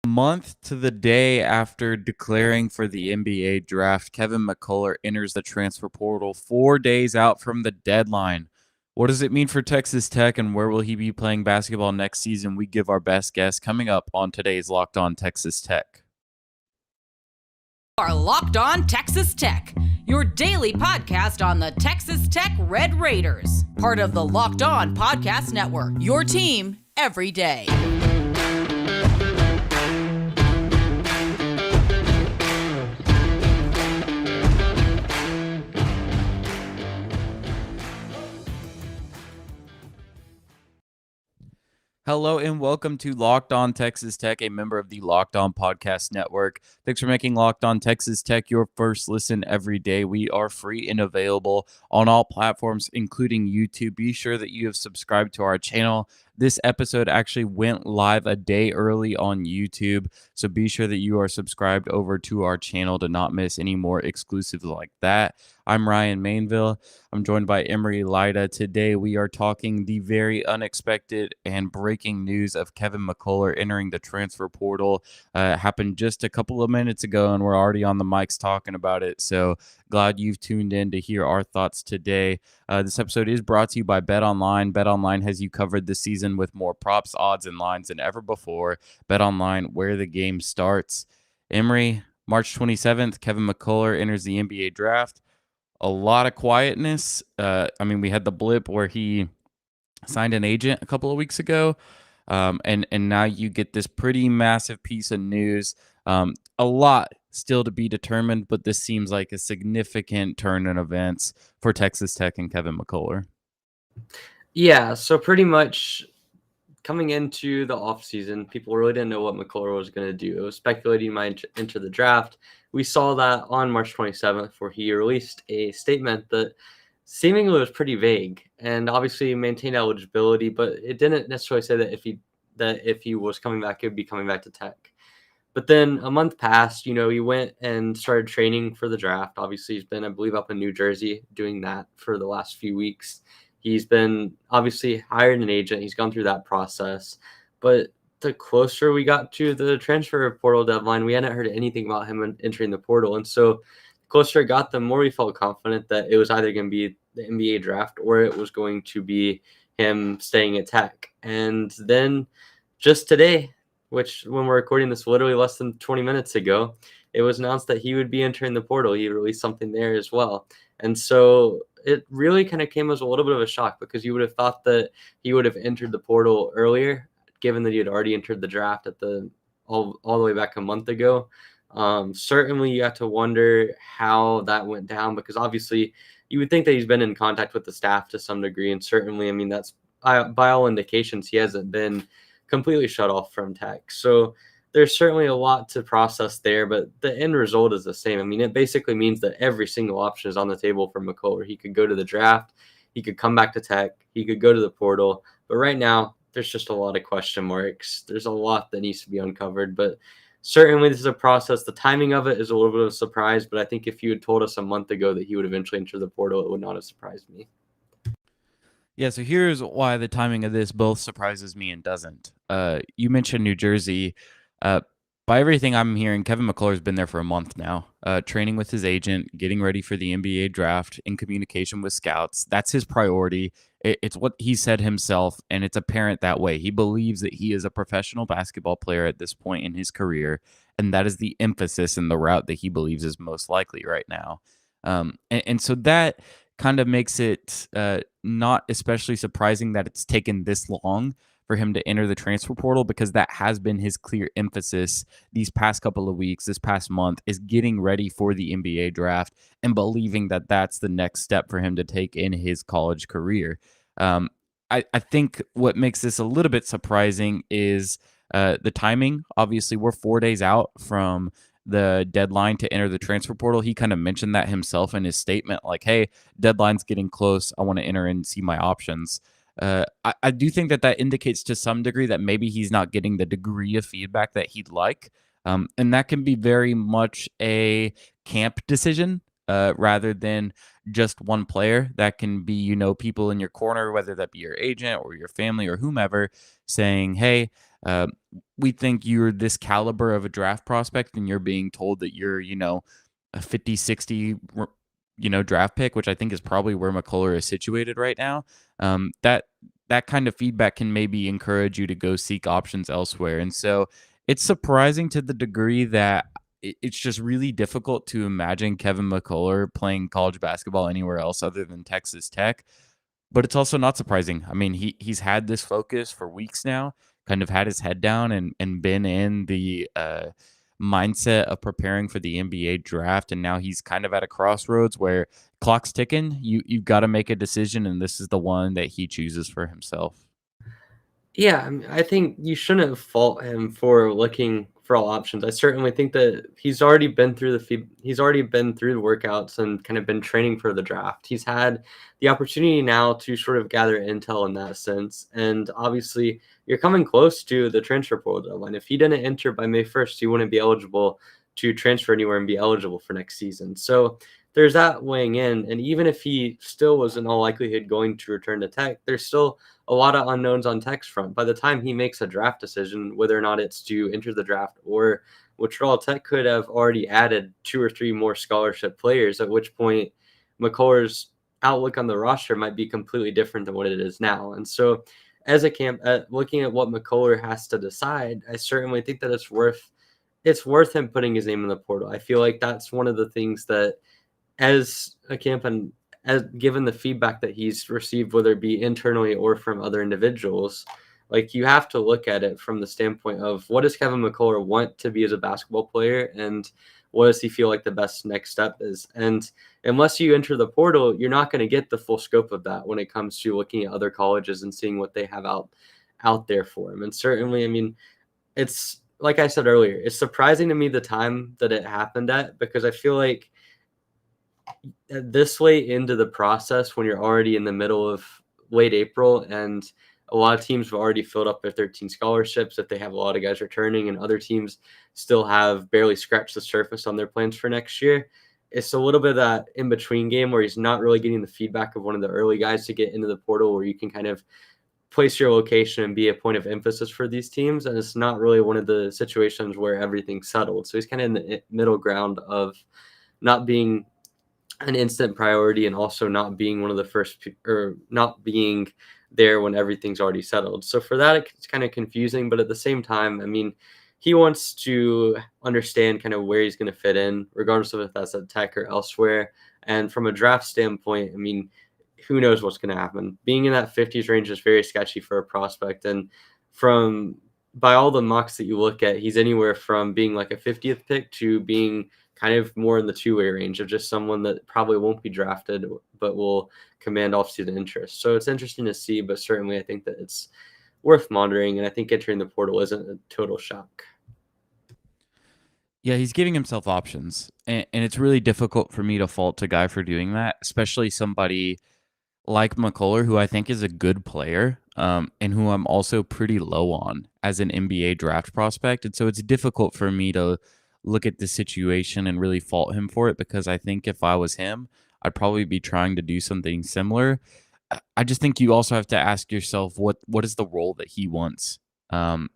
Month to the day after declaring for the NBA draft, Kevin McCullar enters the transfer portal 4 days out from the deadline. What does it mean for Texas Tech, and where will he be playing basketball next season? We give our best guess coming up on today's Locked On Texas Tech. Are Locked On Texas Tech, your daily podcast on the Texas Tech Red Raiders, part of the Locked On Podcast Network, your team every day. Hello and welcome to Locked On Texas Tech, a member of the Locked On Podcast Network. Thanks for making Locked On Texas Tech your first listen every day. We are free and available on all platforms, including YouTube. Be sure that you have subscribed to our channel. This episode actually went live a day early on YouTube, so be sure that you are subscribed over to our channel to not miss any more exclusives like that. I'm Ryan Mainville. I'm joined by Emery Lida. Today we are talking the very unexpected and breaking news of Kevin McCullar entering the transfer portal. It happened just a couple of minutes ago, and we're already on the mics talking about it, so glad you've tuned in to hear our thoughts today. This episode is brought to you by BetOnline. BetOnline has you covered this season with more props, odds, and lines than ever before. BetOnline, where the game starts. Emery, March 27th, Kevin McCullar enters the NBA draft. A lot of quietness. We had the blip where he signed an agent a couple of weeks ago, and now you get this pretty massive piece of news. A lot still to be determined, but this seems like a significant turn in events for Texas Tech and Kevin McCullar. Yeah, so pretty much coming into the offseason, people really didn't know what McCullars was going to do. It was speculating he might enter the draft. We saw that on March 27th, where he released a statement that seemingly was pretty vague and obviously maintained eligibility, but it didn't necessarily say that if he was coming back, he would be coming back to Tech. But then a month passed, he went and started training for the draft. Obviously, he's been, I believe, up in New Jersey doing that for the last few weeks. He's been obviously hired an agent. He's gone through that process. But the closer we got to the transfer portal deadline, we hadn't heard anything about him entering the portal. And so the closer it got, the more we felt confident that it was either going to be the NBA draft or it was going to be him staying at Tech. And then just today, which when we're recording this literally less than 20 minutes ago, it was announced that he would be entering the portal. He released something there as well. And so it really kind of came as a little bit of a shock, because you would have thought that he would have entered the portal earlier, given that he had already entered the draft at all the way back a month ago. Certainly you have to wonder how that went down, because obviously you would think that he's been in contact with the staff to some degree. And certainly, that's by all indications, he hasn't been completely shut off from Tech. So there's certainly a lot to process there, but the end result is the same. It basically means that every single option is on the table for McCullars. He could go to the draft, he could come back to Tech, he could go to the portal. But right now, there's just a lot of question marks. There's a lot that needs to be uncovered, but certainly this is a process. The timing of it is a little bit of a surprise, but I think if you had told us a month ago that he would eventually enter the portal, it would not have surprised me. Yeah, so here's why the timing of this both surprises me and doesn't. You mentioned New Jersey. By everything I'm hearing, Kevin McCullar has been there for a month now, training with his agent, getting ready for the NBA draft, in communication with scouts. That's his priority. It's what he said himself, and it's apparent that way. He believes that he is a professional basketball player at this point in his career, and that is the emphasis in the route that he believes is most likely right now. And so that kind of makes it not especially surprising that it's taken this long for him to enter the transfer portal, because that has been his clear emphasis these past couple of weeks, this past month, is getting ready for the NBA draft and believing that that's the next step for him to take in his college career. I think what makes this a little bit surprising is the timing. Obviously, we're 4 days out from the deadline to enter the transfer portal. He kind of mentioned that himself in his statement, like, hey, deadline's getting close. I want to enter and see my options. I do think that indicates to some degree that maybe he's not getting the degree of feedback that he'd like. And that can be very much a camp decision. rather than just one player. That can be, people in your corner, whether that be your agent or your family or whomever, saying, hey, uh, we think you're this caliber of a draft prospect, and you're being told that you're, a 50, 60, draft pick, which I think is probably where McCullars is situated right now. That kind of feedback can maybe encourage you to go seek options elsewhere. And so it's surprising to the degree that it's just really difficult to imagine Kevin McCullar playing college basketball anywhere else other than Texas Tech. But it's also not surprising. I mean, he's had this focus for weeks now, kind of had his head down and been in the mindset of preparing for the NBA draft, and now he's kind of at a crossroads where clock's ticking. You've got to make a decision, and this is the one that he chooses for himself. Yeah, I mean, I think you shouldn't fault him for looking for all options. I certainly think that he's already been through the workouts and kind of been training for the draft. He's had the opportunity now to sort of gather intel in that sense. And obviously, you're coming close to the transfer portal deadline. If he didn't enter by May 1st, he wouldn't be eligible to transfer anywhere and be eligible for next season. So there's that weighing in. And even if he still was in all likelihood going to return to Tech, there's still a lot of unknowns on Tech's front. By the time he makes a draft decision, whether or not it's to enter the draft or withdrawal, Tech could have already added 2 or 3 more scholarship players, at which point McCullars' outlook on the roster might be completely different than what it is now. And so as a camp, looking at what McCullar has to decide, I certainly think that it's worth him putting his name in the portal. I feel like that's one of the things that, as a camp and as given the feedback that he's received, whether it be internally or from other individuals, like you have to look at it from the standpoint of what does Kevin McCullar want to be as a basketball player, and what does he feel like the best next step is. And unless you enter the portal, you're not going to get the full scope of that when it comes to looking at other colleges and seeing what they have out there for him. And certainly, I mean, it's like I said earlier, it's surprising to me the time that it happened at, because I feel like this late into the process, when you're already in the middle of late April and a lot of teams have already filled up their 13 scholarships, if they have a lot of guys returning, and other teams still have barely scratched the surface on their plans for next year, it's a little bit of that in-between game where he's not really getting the feedback of one of the early guys to get into the portal, where you can kind of place your location and be a point of emphasis for these teams. And it's not really one of the situations where everything's settled. So he's kind of in the middle ground of not being an instant priority and also not being one of the first, or not being there when everything's already settled. So for that, it's kind of confusing, but at the same time, I mean, he wants to understand kind of where he's going to fit in, regardless of if that's at Tech or elsewhere. And from a draft standpoint, I mean, who knows what's going to happen? Being in that 50s range is very sketchy for a prospect. And by all the mocks that you look at, he's anywhere from being like a 50th pick to being kind of more in the two-way range of just someone that probably won't be drafted, but will command offseason interest. So it's interesting to see, but certainly I think that it's worth monitoring. And I think entering the portal isn't a total shock. Yeah, he's giving himself options. And it's really difficult for me to fault a guy for doing that, especially somebody like McCullars, who I think is a good player, and who I'm also pretty low on as an NBA draft prospect. And so it's difficult for me to look at the situation and really fault him for it, because I think if I was him, I'd probably be trying to do something similar. I just think you also have to ask yourself what is the role that he wants. And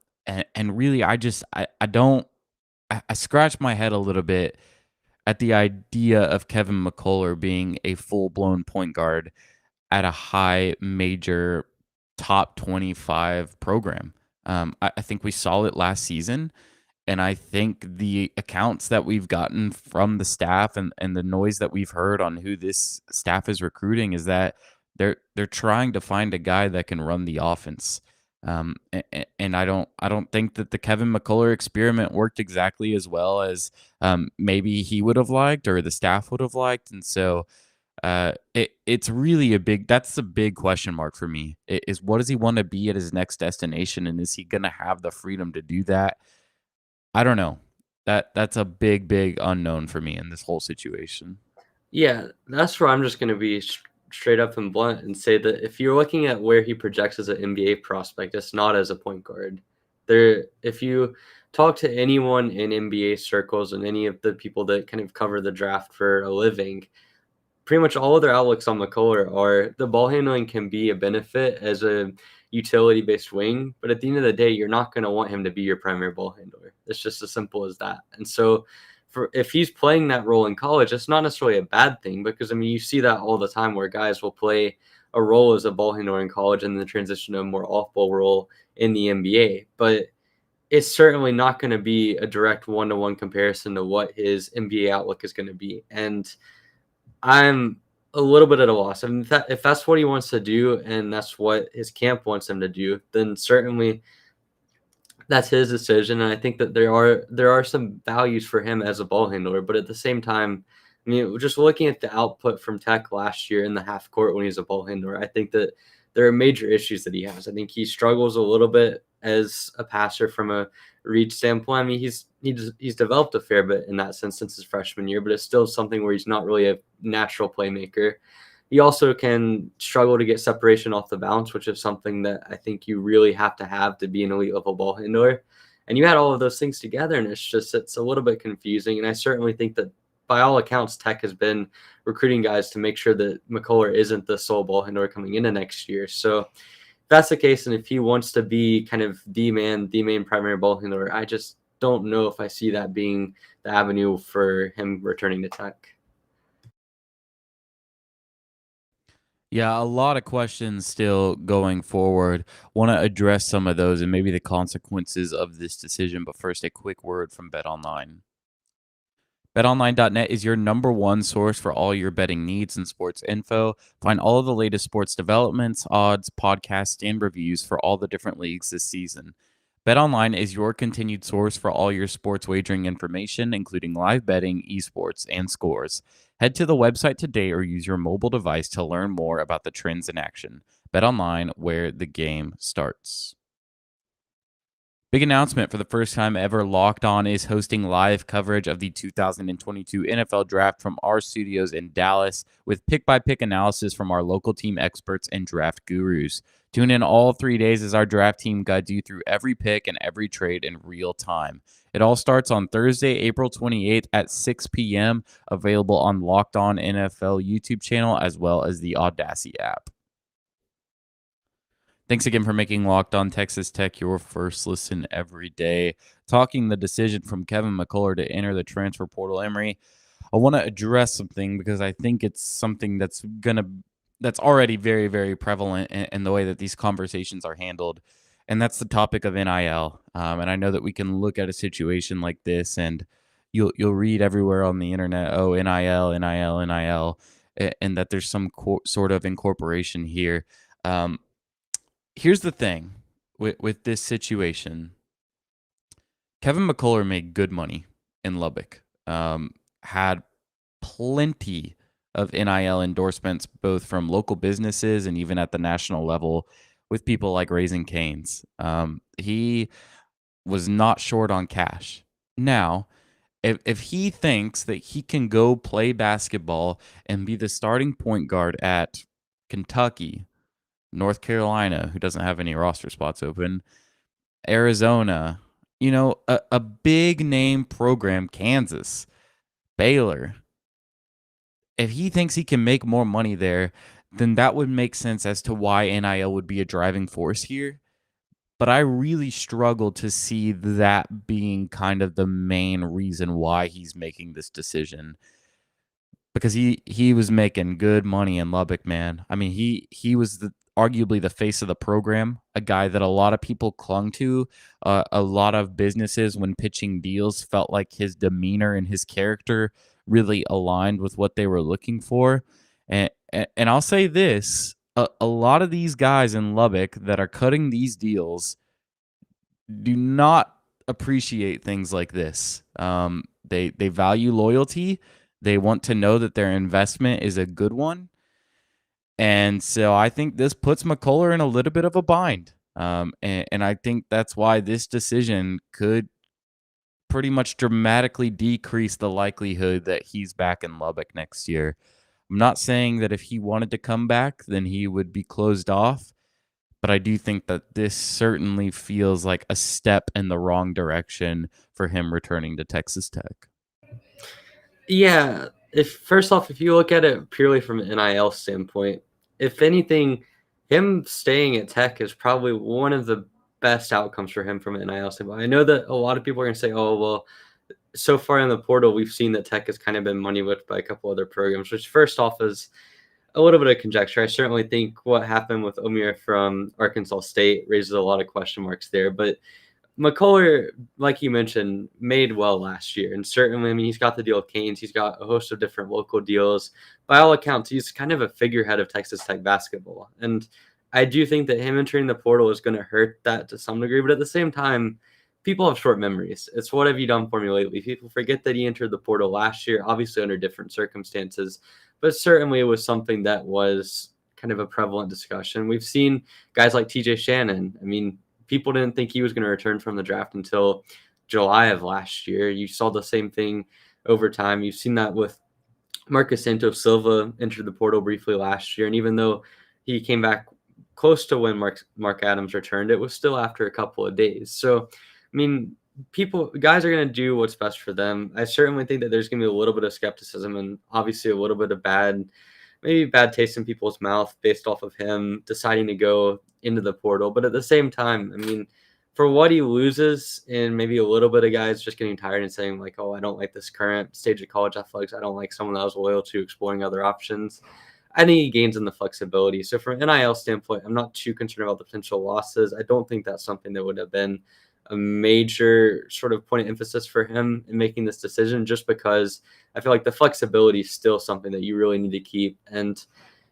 really, I don't. I scratch my head a little bit at the idea of Kevin McCullar being a full blown point guard at a high major top 25 program. I think we saw it last season. And I think the accounts that we've gotten from the staff and the noise that we've heard on who this staff is recruiting is that they're trying to find a guy that can run the offense. And I don't think that the Kevin McCullar experiment worked exactly as well as maybe he would have liked or the staff would have liked. And so it's really that's a big question mark for me, is what does he want to be at his next destination? And is he going to have the freedom to do that? I don't know. That's a big unknown for me in this whole situation. Yeah, that's where I'm just going to be straight up and blunt and say that if you're looking at where he projects as an NBA prospect, it's not as a point guard. If you talk to anyone in NBA circles and any of the people that kind of cover the draft for a living, pretty much all of their outlooks on McCullars are the ball handling can be a benefit as a utility-based wing, but at the end of the day, you're not going to want him to be your primary ball handler. It's just as simple as that. And so if he's playing that role in college, it's not necessarily a bad thing, because I mean, you see that all the time where guys will play a role as a ball handler in college and then transition to a more off-ball role in the NBA. But it's certainly not going to be a direct one-to-one comparison to what his NBA outlook is going to be. And I'm a little bit at a loss. I mean, if that's what he wants to do and that's what his camp wants him to do, then certainly that's his decision. And I think that there are some values for him as a ball handler, but at the same time, I mean, just looking at the output from Tech last year in the half court when he's a ball handler, I think that there are major issues that he has. I think he struggles a little bit as a passer from a read standpoint. I mean, he's developed a fair bit in that sense since his freshman year, but it's still something where he's not really a natural playmaker. He also can struggle to get separation off the bounce, which is something that I think you really have to be an elite level ball handler. And you had all of those things together, and it's a little bit confusing. And I certainly think that by all accounts, Tech has been recruiting guys to make sure that McCullars isn't the sole ball handler coming into next year. So if that's the case, and if he wants to be kind of the main primary ball handler, I just don't know if I see that being the avenue for him returning to Tech. Yeah, a lot of questions still going forward. Want to address some of those and maybe the consequences of this decision. But first, a quick word from BetOnline. BetOnline.net is your number one source for all your betting needs and sports info. Find all of the latest sports developments, odds, podcasts, and reviews for all the different leagues this season. BetOnline is your continued source for all your sports wagering information, including live betting, esports, and scores. Head to the website today or use your mobile device to learn more about the trends in action. BetOnline, where the game starts. Big announcement: for the first time ever, Locked On is hosting live coverage of the 2022 NFL Draft from our studios in Dallas, with pick-by-pick analysis from our local team experts and draft gurus. Tune in all 3 days as our draft team guides you through every pick and every trade in real time. It all starts on Thursday, April 28th at 6 p.m., available on Locked On NFL YouTube channel as well as the Audacity app. Thanks again for making Locked On Texas Tech your first listen every day. Talking the decision from Kevin McCullar to enter the transfer portal, Emory, I want to address something because I think it's something that's already very, very prevalent in the way that these conversations are handled, and that's the topic of NIL. And I know that we can look at a situation like this, and you'll read everywhere on the internet, oh, NIL, NIL, NIL, and that there's some sort of incorporation here. Here's the thing with this situation. Kevin McCullar made good money in Lubbock, had plenty of NIL endorsements, both from local businesses and even at the national level with people like Raising Cane's. He was not short on cash. Now, if he thinks that he can go play basketball and be the starting point guard at Kentucky, North Carolina, who doesn't have any roster spots open, Arizona, a big name program, Kansas, Baylor, if he thinks he can make more money there, then that would make sense as to why NIL would be a driving force here. But I really struggle to see that being kind of the main reason why he's making this decision. Because he was making good money in Lubbock, man. I mean, he was arguably the face of the program, a guy that a lot of people clung to. A lot of businesses, when pitching deals, felt like his demeanor and his character really aligned with what they were looking for. And I'll say this, a lot of these guys in Lubbock that are cutting these deals do not appreciate things like this. They value loyalty. They want to know that their investment is a good one. And so I think this puts McCullar in a little bit of a bind. And I think that's why this decision could pretty much dramatically decrease the likelihood that he's back in Lubbock next year. I'm not saying that if he wanted to come back, then he would be closed off. but I do think that this certainly feels like a step in the wrong direction for him returning to Texas Tech. Yeah, if first off, if you look at it purely from an NIL standpoint, if anything, him staying at Tech is probably one of the best outcomes for him from an NIL standpoint. I know that a lot of people are going to say, "Oh, well, so far in the portal, we've seen that Tech has kind of been money whipped by a couple other programs," which first off is a little bit of conjecture. I certainly think what happened with Omir from Arkansas State raises a lot of question marks there, but McCullar, like you mentioned, made well last year. And certainly, I mean, he's got the deal with Canes. He's got a host of different local deals. By all accounts, he's kind of a figurehead of Texas Tech basketball. And I do think that him entering the portal is going to hurt that to some degree. But at the same time, people have short memories. It's what have you done for me lately? People forget that he entered the portal last year, obviously under different circumstances. But certainly, it was something that was kind of a prevalent discussion. We've seen guys like TJ Shannon. I mean, people didn't think he was going to return from the draft until July of last year. You saw the same thing over time. You've seen that with Marcus Santos Silva entered the portal briefly last year. And even though he came back close to when Mark Adams returned, it was still after a couple of days. So, I mean, guys are going to do what's best for them. I certainly think that there's going to be a little bit of skepticism and obviously a little bit of maybe bad taste in people's mouth based off of him deciding to go into the portal. But at the same time, I mean, for what he loses and maybe a little bit of guys just getting tired and saying like, oh, I don't like this current stage of college athletics. I don't like someone that I was loyal to exploring other options. I think he gains in the flexibility. So from an NIL standpoint, I'm not too concerned about the potential losses. I don't think that's something that would have been a major sort of point of emphasis for him in making this decision, just because I feel like the flexibility is still something that you really need to keep. And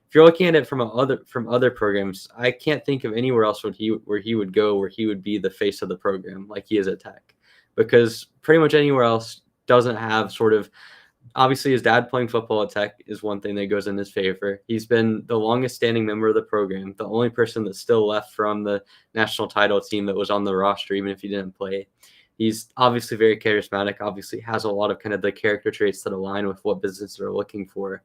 if you're looking at it from other programs, I can't think of anywhere else where he would go where he would be the face of the program like he is at Tech, because pretty much anywhere else doesn't have sort of. Obviously, his dad playing football at Tech is one thing that goes in his favor. He's been the longest standing member of the program, the only person that's still left from the national title team that was on the roster, even if he didn't play. He's obviously very charismatic, obviously has a lot of kind of the character traits that align with what businesses are looking for.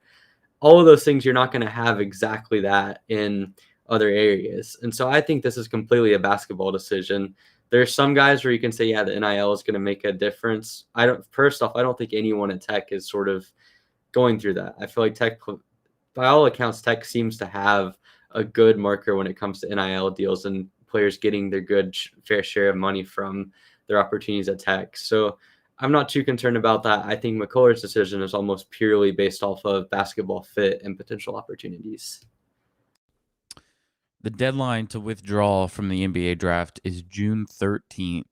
All of those things, you're not going to have exactly that in other areas. And so I think this is completely a basketball decision. There's some guys where you can say, yeah, the NIL is going to make a difference. First off, I don't think anyone at Tech is sort of going through that. I feel like Tech, by all accounts, Tech seems to have a good marker when it comes to NIL deals and players getting their good fair share of money from their opportunities at Tech. So I'm not too concerned about that. I think McCullar's decision is almost purely based off of basketball fit and potential opportunities. The deadline to withdraw from the NBA draft is June 13th.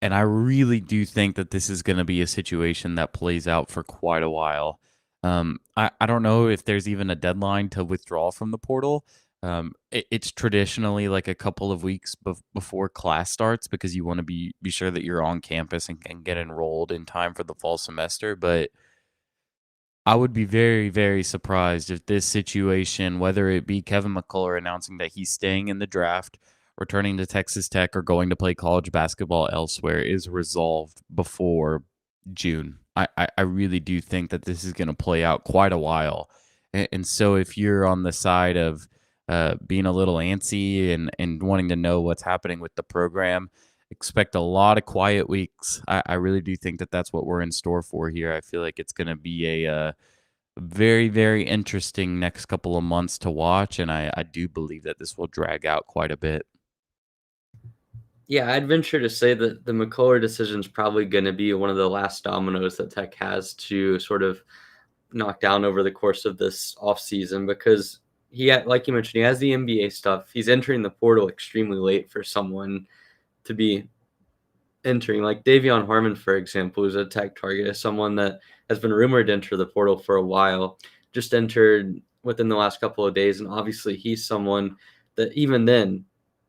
And I really do think that this is going to be a situation that plays out for quite a while. I don't know if there's even a deadline to withdraw from the portal. It's traditionally like a couple of weeks before class starts, because you want to be sure that you're on campus and can get enrolled in time for the fall semester. But I would be very, very surprised if this situation, whether it be Kevin McCullar announcing that he's staying in the draft, returning to Texas Tech, or going to play college basketball elsewhere, is resolved before June. I really do think that this is going to play out quite a while. And so if you're on the side of being a little antsy and wanting to know what's happening with the program, expect a lot of quiet weeks. I really do think that that's what we're in store for here. I feel like it's going to be a very, very interesting next couple of months to watch, and I do believe that this will drag out quite a bit. Yeah, I'd venture to say that the McCullar decision is probably going to be one of the last dominoes that Tech has to sort of knock down over the course of this offseason, because like you mentioned, he has the NBA stuff. He's entering the portal extremely late for someone to be entering. Like Davion Harmon, for example, who's a Tech target, is someone that has been rumored to enter the portal for a while, just entered within the last couple of days. And obviously he's someone that even then,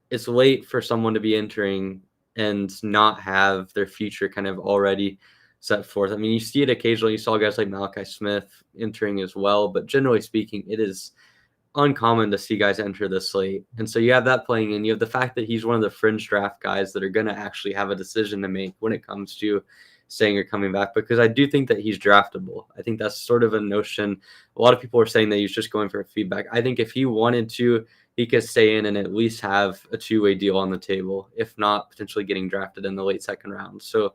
it's late for someone to be entering and not have their future kind of already set forth. I mean, you see it occasionally. You saw guys like Malachi Smith entering as well, but generally speaking, it is uncommon to see guys enter this late. And so you have that playing in. You have the fact that he's one of the fringe draft guys that are going to actually have a decision to make when it comes to staying or coming back, because I do think that he's draftable. I think that's sort of a notion. A lot of people are saying that he's just going for feedback. I think if he wanted to he could stay in and at least have a two-way deal on the table, if not potentially getting drafted in the late second round. So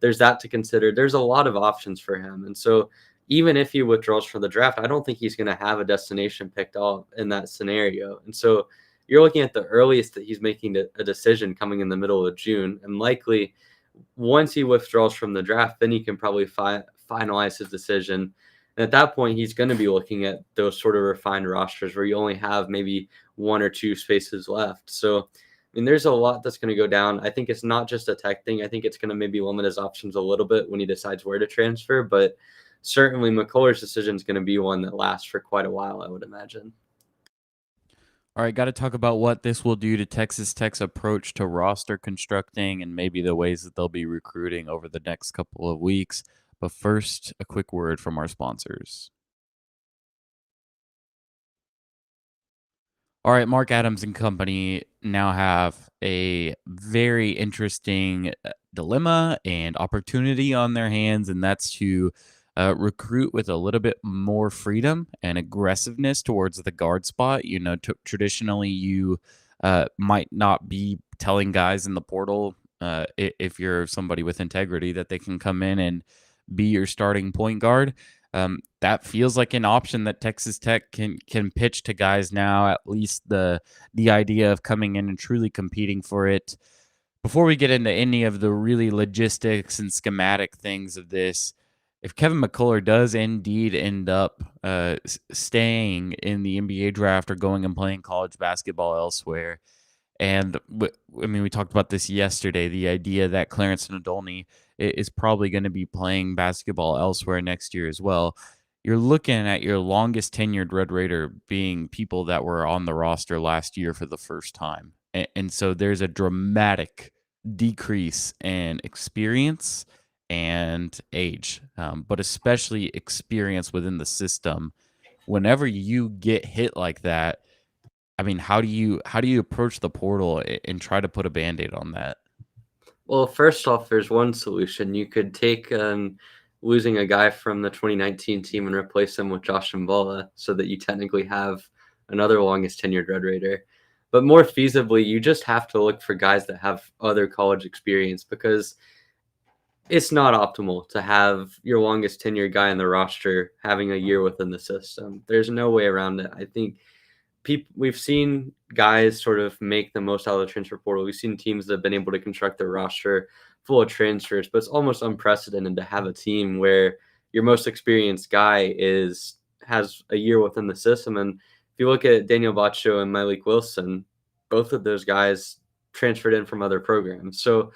there's that to consider. There's a lot of options for him. And so even if he withdraws from the draft, I don't think he's going to have a destination picked off in that scenario. And so you're looking at the earliest that he's making a decision coming in the middle of June. And likely once he withdraws from the draft, then he can probably finalize his decision. And at that point, he's going to be looking at those sort of refined rosters where you only have maybe one or two spaces left. So, I mean, there's a lot that's going to go down. I think it's not just a tech thing. I think it's going to maybe limit his options a little bit when he decides where to transfer. But certainly McCullars' decision is going to be one that lasts for quite a while, I would imagine. All right, got to talk about what this will do to Texas Tech's approach to roster constructing and maybe the ways that they'll be recruiting over the next couple of weeks. But first, a quick word from our sponsors. All right, Mark Adams and company now have a very interesting dilemma and opportunity on their hands, and that's to recruit with a little bit more freedom and aggressiveness towards the guard spot. You know, traditionally you might not be telling guys in the portal, if you're somebody with integrity, that they can come in and be your starting point guard. That feels like an option that Texas Tech can pitch to guys now. At least the idea of coming in and truly competing for it. Before we get into any of the really logistics and schematic things of this, if Kevin McCullar does indeed end up staying in the NBA draft or going and playing college basketball elsewhere, and I mean, we talked about this yesterday, the idea that Clarence Nadolny is probably going to be playing basketball elsewhere next year as well. You're looking at your longest tenured Red Raider being people that were on the roster last year for the first time. And so there's a dramatic decrease in experience and age, but especially experience within the system. Whenever you get hit like that, I mean, how do you approach the portal and try to put a Band-Aid on that? Well, first off, there's one solution. You could take losing a guy from the 2019 team and replace him with Josh Mballa so that you technically have another longest tenured Red Raider. But more feasibly, you just have to look for guys that have other college experience, because it's not optimal to have your longest tenured guy in the roster having a year within the system. There's no way around it. I think we've seen guys sort of make the most out of the transfer portal. We've seen teams that have been able to construct their roster full of transfers, but it's almost unprecedented to have a team where your most experienced guy has a year within the system. And if you look at Daniel Baccio and Malik Wilson, both of those guys transferred in from other programs. So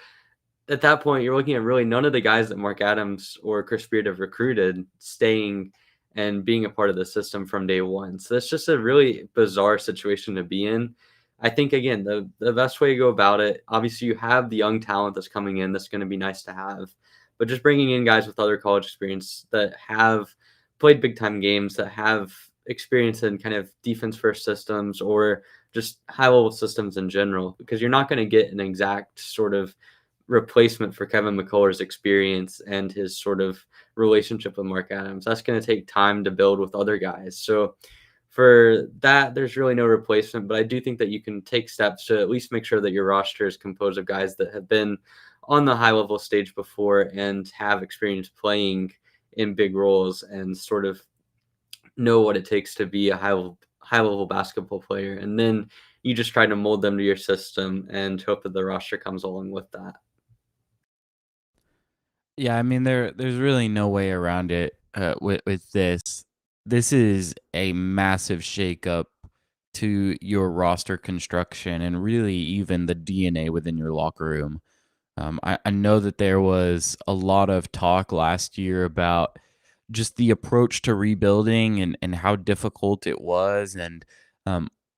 at that point, you're looking at really none of the guys that Mark Adams or Chris Beard have recruited staying and being a part of the system from day one. So that's just a really bizarre situation to be in. I think, again, the best way to go about it, obviously you have the young talent that's coming in. That's going to be nice to have. But just bringing in guys with other college experience that have played big-time games, that have experience in kind of defense-first systems or just high-level systems in general, because you're not going to get an exact sort of replacement for Kevin McCullar's experience and his sort of relationship with Mark Adams. That's going to take time to build with other guys. So for that, there's really no replacement, but I do think that you can take steps to at least make sure that your roster is composed of guys that have been on the high level stage before and have experience playing in big roles and sort of know what it takes to be a high level basketball player. And then you just try to mold them to your system and hope that the roster comes along with that. Yeah, I mean, there's really no way around it with this. This is a massive shakeup to your roster construction and really even the DNA within your locker room. I know that there was a lot of talk last year about just the approach to rebuilding and how difficult it was. And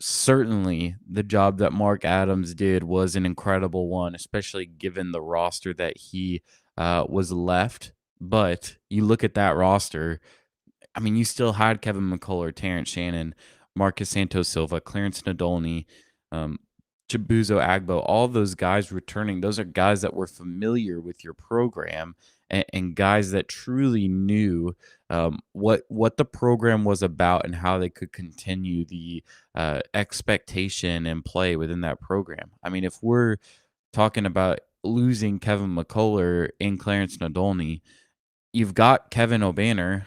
certainly the job that Mark Adams did was an incredible one, especially given the roster that he was left. But you look at that roster, I mean, you still had Kevin McCullar, Terrence Shannon, Marcus Santos Silva, Clarence Nadolny, Chibuzo Agbo, all those guys returning, those are guys that were familiar with your program and guys that truly knew what the program was about and how they could continue the expectation and play within that program. I mean, if we're talking about losing Kevin McCullar and Clarence Nadolny, you've got Kevin O'Banner,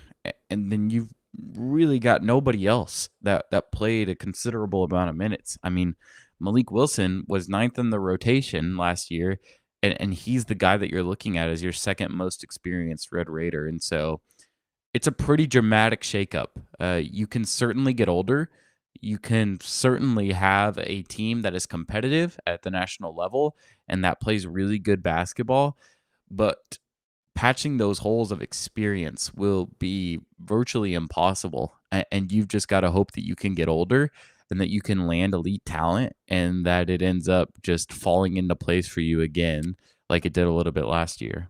and then you've really got nobody else that played a considerable amount of minutes. I mean, Malik Wilson was ninth in the rotation last year, and he's the guy that you're looking at as your second most experienced Red Raider. And so it's a pretty dramatic shakeup. You can certainly get older. You can certainly have a team that is competitive at the national level and that plays really good basketball. But patching those holes of experience will be virtually impossible. And you've just got to hope that you can get older and that you can land elite talent and that it ends up just falling into place for you again, like it did a little bit last year.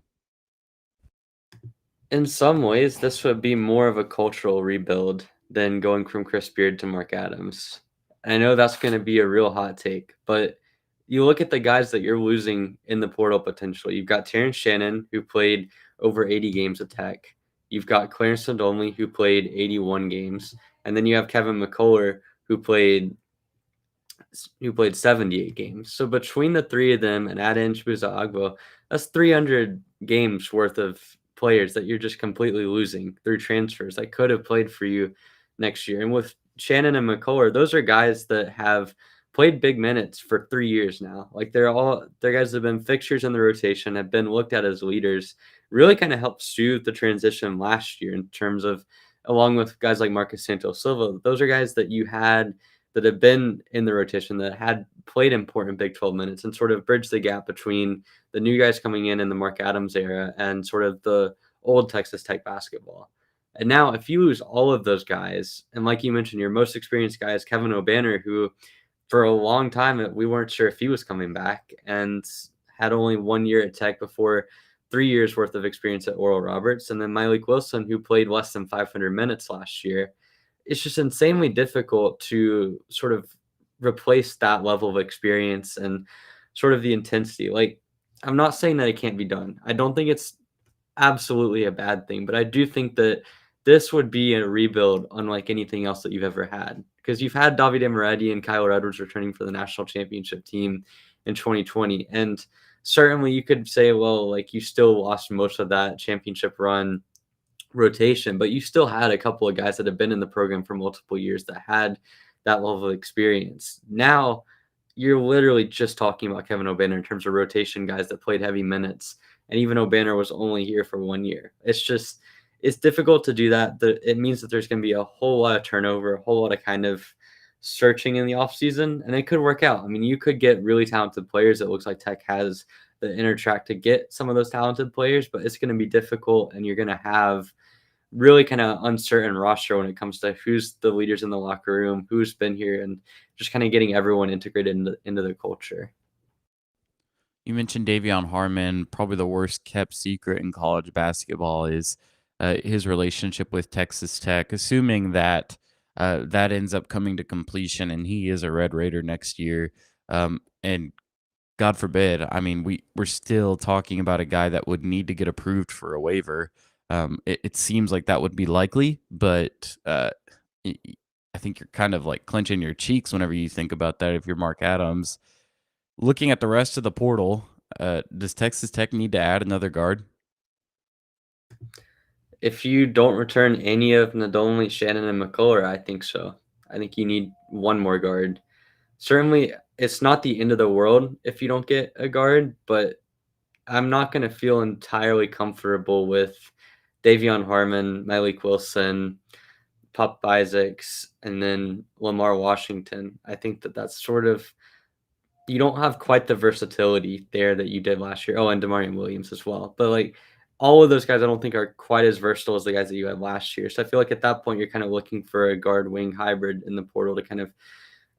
In some ways, this would be more of a cultural rebuild than going from Chris Beard to Mark Adams. I know that's going to be a real hot take, but you look at the guys that you're losing in the portal potential. You've got Terrence Shannon, who played over 80 games at Tech. You've got Clarence Nadolny, who played 81 games. And then you have Kevin McCullar, who played 78 games. So between the three of them and add in Chibuza Agbo, that's 300 games worth of players that you're just completely losing through transfers that could have played for you next year. And with Shannon and McCullar, those are guys that have played big minutes for 3 years now. Like they're guys that have been fixtures in the rotation, have been looked at as leaders, really kind of helped soothe the transition last year in terms of, along with guys like Marcus Santos Silva, those are guys that you had that have been in the rotation that had played important Big 12 minutes and sort of bridged the gap between the new guys coming in the Mark Adams era and sort of the old Texas Tech basketball. And now if you lose all of those guys, and like you mentioned, your most experienced guy is Kevin O'Banner, who for a long time we weren't sure if he was coming back and had only 1 year at Tech before 3 years worth of experience at Oral Roberts. And then Malik Wilson, who played less than 500 minutes last year. It's just insanely difficult to sort of replace that level of experience and sort of the intensity. Like, I'm not saying that it can't be done. I don't think it's absolutely a bad thing, but I do think that this would be a rebuild unlike anything else that you've ever had, because you've had Davide Moretti and Kyler Edwards returning for the national championship team in 2020. And certainly you could say, well, like you still lost most of that championship run rotation, but you still had a couple of guys that have been in the program for multiple years that had that level of experience. Now you're literally just talking about Kevin O'Banner in terms of rotation guys that played heavy minutes. And even O'Banner was only here for 1 year. It's difficult to do that. It means that there's going to be a whole lot of turnover, a whole lot of kind of searching in the offseason, and it could work out. I mean, you could get really talented players. It looks like Tech has the inner track to get some of those talented players, but it's going to be difficult, and you're going to have really kind of uncertain roster when it comes to who's the leaders in the locker room, who's been here, and just kind of getting everyone integrated into the culture. You mentioned Davion Harmon. Probably the worst kept secret in college basketball is his relationship with Texas Tech. Assuming that that ends up coming to completion and he is a Red Raider next year, and God forbid, I mean, we're still talking about a guy that would need to get approved for a waiver. It seems like that would be likely, but I think you're kind of like clenching your cheeks whenever you think about that if you're Mark Adams. Looking at the rest of the portal, does Texas Tech need to add another guard? If you don't return any of Nadolny, Shannon, and McCullars, I think so. I think you need one more guard. Certainly, it's not the end of the world if you don't get a guard, but I'm not going to feel entirely comfortable with Davion Harmon, Malik Wilson, Pop Isaacs, and then Lamar Washington. I think that's sort of, you don't have quite the versatility there that you did last year. Oh, and Demarion Williams as well. But like all of those guys, I don't think are quite as versatile as the guys that you had last year. So I feel like at that point, you're kind of looking for a guard wing hybrid in the portal to kind of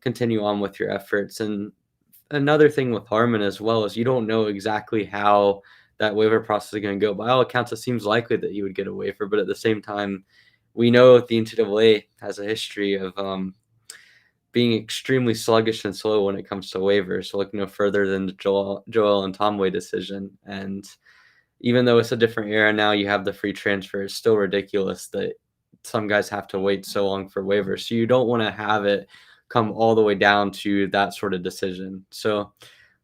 continue on with your efforts. And another thing with Harmon as well is you don't know exactly how that waiver process is going to go. By all accounts, it seems likely that he would get a waiver, but at the same time, we know the NCAA has a history of being extremely sluggish and slow when it comes to waivers. So look no further than the Joel and Tomway decision. And even though it's a different era now, you have the free transfer. It's still ridiculous that some guys have to wait so long for waivers. So you don't want to have it come all the way down to that sort of decision. So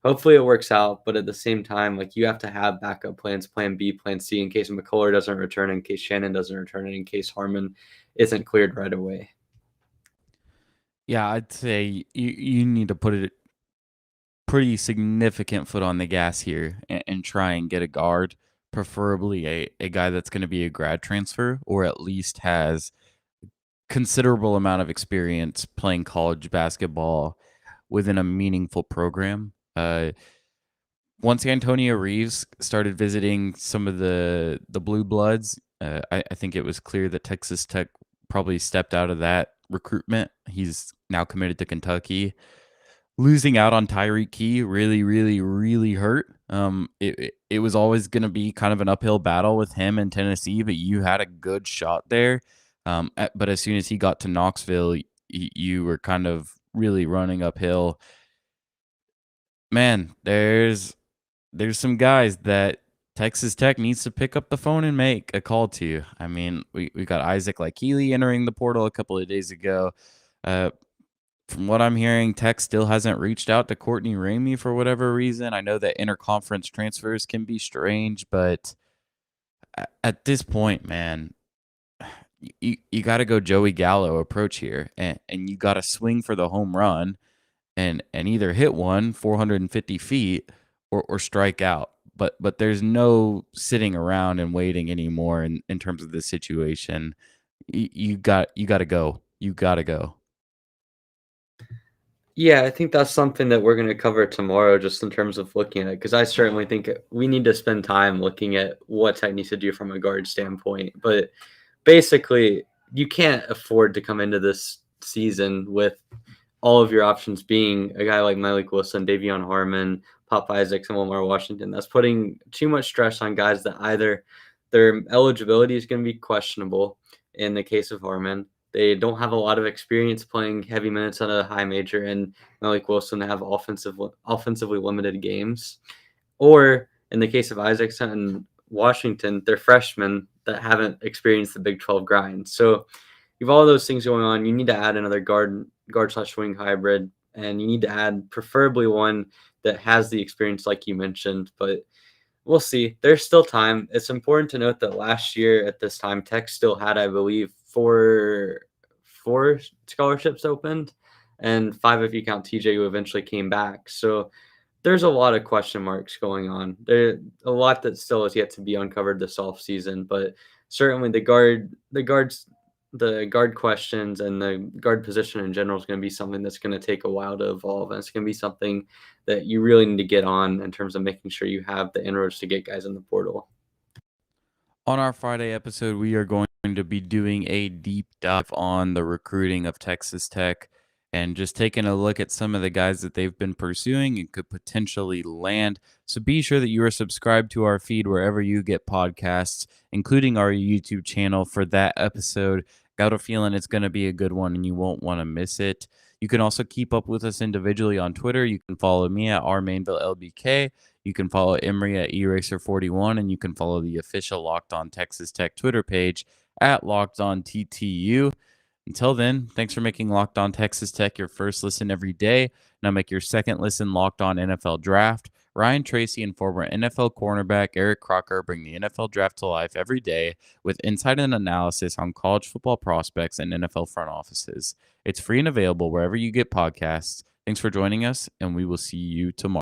hopefully it works out, but at the same time, like, you have to have backup plans, plan B, plan C, in case McCullars doesn't return, in case Shannon doesn't return, and in case Harmon isn't cleared right away. Yeah, I'd say you need to put a pretty significant foot on the gas here and try and get a guard, preferably a guy that's going to be a grad transfer or at least has considerable amount of experience playing college basketball within a meaningful program. Once Antonio Reeves started visiting some of the blue bloods, I think it was clear that Texas Tech probably stepped out of that recruitment. He's now committed to Kentucky. Losing out on Tyreek Key really, really, really hurt. It was always going to be kind of an uphill battle with him in Tennessee, but you had a good shot there. But as soon as he got to Knoxville, you were kind of really running uphill. Man, there's some guys that Texas Tech needs to pick up the phone and make a call to. I mean, we got Isaac Likely entering the portal a couple of days ago. From what I'm hearing, Tech still hasn't reached out to Courtney Ramey for whatever reason. I know that interconference transfers can be strange, but at this point, man, you got to go Joey Gallo approach here, and you got to swing for the home run and either hit one 450 feet or strike out. But there's no sitting around and waiting anymore in terms of this situation. You got to go. You got to go. Yeah, I think that's something that we're going to cover tomorrow, just in terms of looking at it, because I certainly think we need to spend time looking at what Tech needs to do from a guard standpoint. But basically, you can't afford to come into this season with all of your options being a guy like Malik Wilson, Davion Harmon, Pop Isaacs, and Wilmar Washington. That's putting too much stress on guys that either their eligibility is going to be questionable in the case of Harmon. They don't have a lot of experience playing heavy minutes at a high major, and Malik Wilson have offensively limited games. Or in the case of Isaacs and Washington, they're freshmen that haven't experienced the Big 12 grind. So you have all those things going on. You need to add another guard/wing hybrid, and you need to add preferably one that has the experience like you mentioned. But we'll see. There's still time. It's important to note that last year at this time, Tech still had, I believe, four scholarships opened, and 5 if you count TJ, who eventually came back. So there's a lot of question marks going on. There's a lot that still has yet to be uncovered this offseason, but certainly the guard questions and the guard position in general is going to be something that's going to take a while to evolve, and it's going to be something that you really need to get on in terms of making sure you have the inroads to get guys in the portal. On our Friday episode, we are going to be doing a deep dive on the recruiting of Texas Tech and just taking a look at some of the guys that they've been pursuing and could potentially land. So be sure that you are subscribed to our feed wherever you get podcasts, including our YouTube channel for that episode. Got a feeling it's going to be a good one and you won't want to miss it. You can also keep up with us individually on Twitter. You can follow me at rmainvillelbk. You can follow Emery at eraser41, and you can follow the official Locked On Texas Tech Twitter page at Locked On TTU. Until then, thanks for making Locked On Texas Tech your first listen every day. Now make your second listen Locked On NFL Draft. Ryan Tracy and former NFL cornerback Eric Crocker bring the NFL Draft to life every day with insight and analysis on college football prospects and NFL front offices. It's free and available wherever you get podcasts. Thanks for joining us, and we will see you tomorrow.